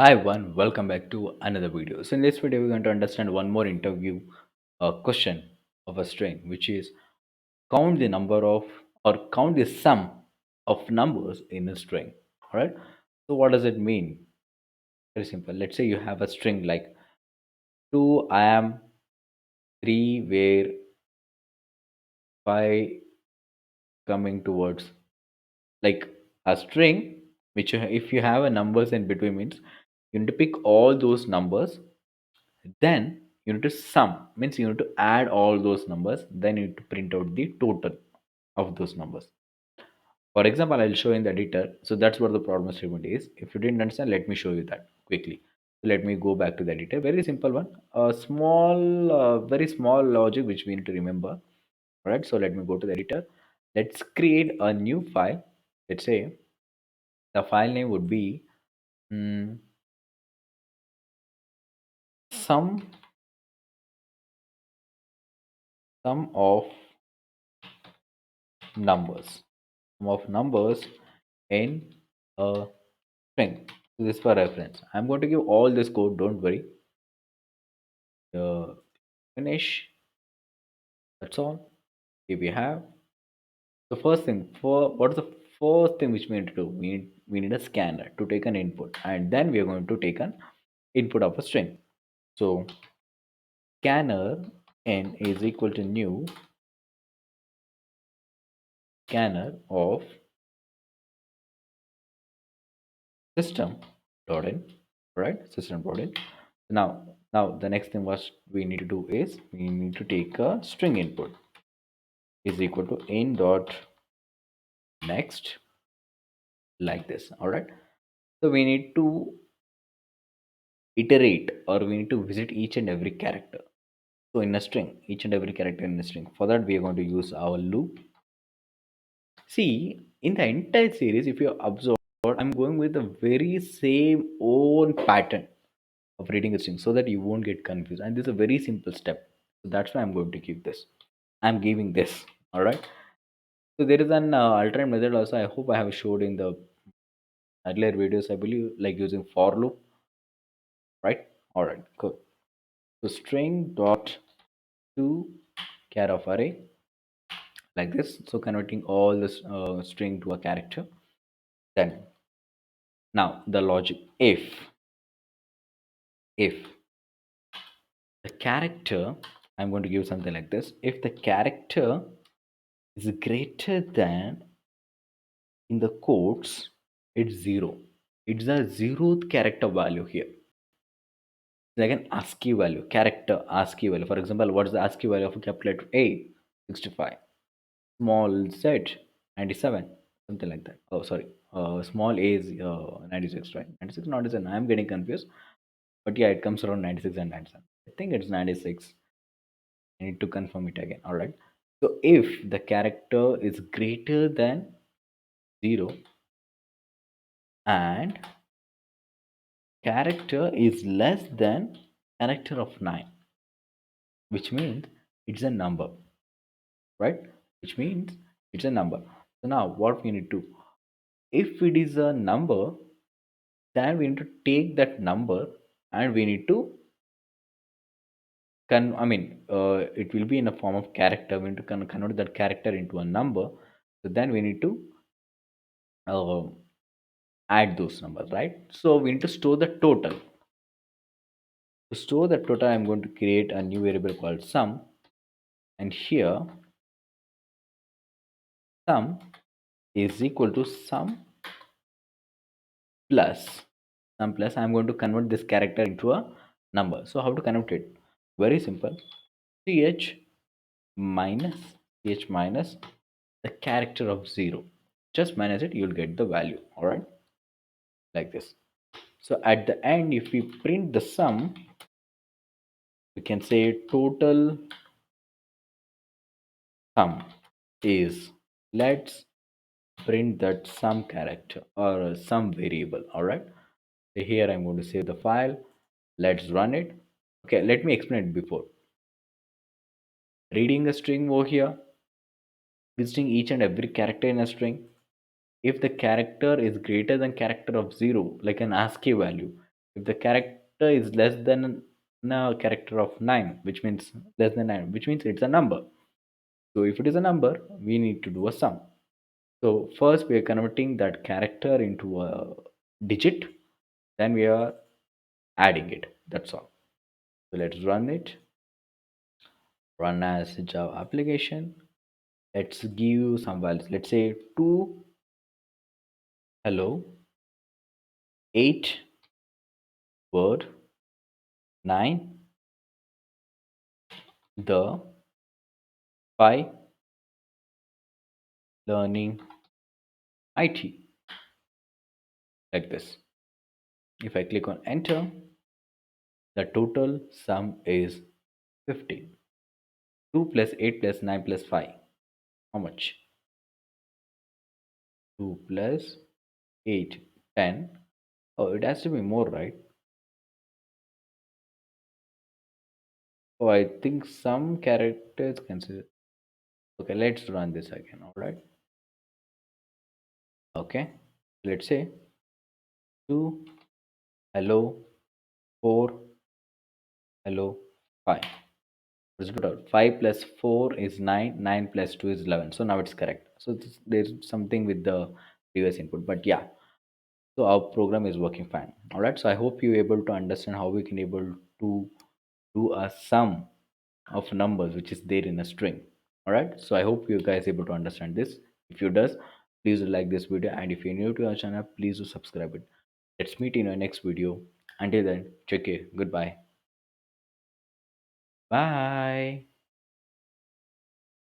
Hi everyone, welcome back to another video. So in this video, we're going to understand one more interview question of a string, which is count the number of or count the sum of numbers in a string. All right. So what does it mean? Very simple. Let's say you have a string like two I am, three where five coming towards like a string, which if you have a numbers in between means you need to pick all those numbers. Then you need to sum, means you need to add all those numbers. Then you need to print out the total of those numbers. For example, I'll show in the editor. So that's what the problem statement is. If you didn't understand, let me show you that quickly. So let me go back to the editor. Very simple one. A small, very small logic which we need to remember. All right. So let me go to the editor. Let's create a new file. Let's say the file name would be mm, sum sum of numbers. Sum of numbers in a string. So this for reference. I'm going to give all this code, don't worry. Finish. That's all. Here we have the first thing. For what is the first thing which we need to do? We need a scanner to take an input, and then we are going to take an input of a string. So scanner n is equal to new scanner of system dot in, right? System dot in. Now the next thing what we need to do is we need to take a string input is equal to in dot next, like this. All right. So we need to iterate, or we need to visit each and every character. So in a string, each and every character in a string. For that, we are going to use our loop. See, in the entire series, if you observe, I'm going with the very same own pattern of reading a string so that you won't get confused. And this is a very simple step. So that's why I'm going to give this. I'm giving this. All right. So there is an alternate method also. I hope I have showed in the earlier videos, I believe, like using for loop, right? All right, cool. So string dot to char of array, like this. So converting all this string to a character. Then now the logic, if the character, I'm going to give something like this. If the character is greater than, in the quotes, it's zero. It's a zeroth character value here. Like an ASCII value, character ASCII value. For example, what is the ASCII value of a capital letter A? 65. Small z 97, something like that. Oh, sorry. Small a is 96, right? 96, 97. I'm getting confused. But yeah, it comes around 96 and 97. I think it's 96. I need to confirm it again. All right. So if the character is greater than 0 and character is less than character of 9, which means it's a number, right? Which means it's a number. So now what we need to, if it is a number, then we need to take that number and we need to it will be in a form of character. We need to convert that character into a number. So then we need to uh, add those numbers, right? So we need to store the total. To store the total, I'm going to create a new variable called sum, and here sum is equal to plus sum plus. I'm going to convert this character into a number. So how to convert it? Very simple. ch minus ch minus the character of 0, just minus it, you'll get the value. All right, like this. So at the end, if we print the sum, we can say total sum is, let's print that sum character or some variable. All right, so here I'm going to save the file. Let's run it. Okay, let me explain it before. Reading a string over here, visiting each and every character in a string. If the character is greater than character of 0, like an ASCII value, If the character is less than a character of 9, which means less than 9, which means it's a number. So if it is a number, we need to do a sum. So first we are converting that character into a digit, then we are adding it. That's all. So let's run it. Run as a Java application. Let's give some values. Let's say 2, hello, 8, word, 9, the, 5, learning IT, like this. If I click on enter, the total sum is 15. 2 plus 8 plus 9 plus 5. How much? 2 plus 8, 10. Oh, it has to be more, right? Oh, I think some characters consider. Okay, let's run this again. All right. Okay. Let's say 2, hello, 4, hello, 5. Let's put out 5 plus 4 is 9, 9 plus 2 is 11. So now it's correct. So there's something with the previous input, but yeah. So our program is working fine. All right. So I hope you're able to understand how we can able to do a sum of numbers which is there in a string. All right. So I hope you guys able to understand this. If you does, please do like this video, and if you're new to our channel, please do subscribe it. Let's meet in our next video. Until then, take care. Goodbye. Bye.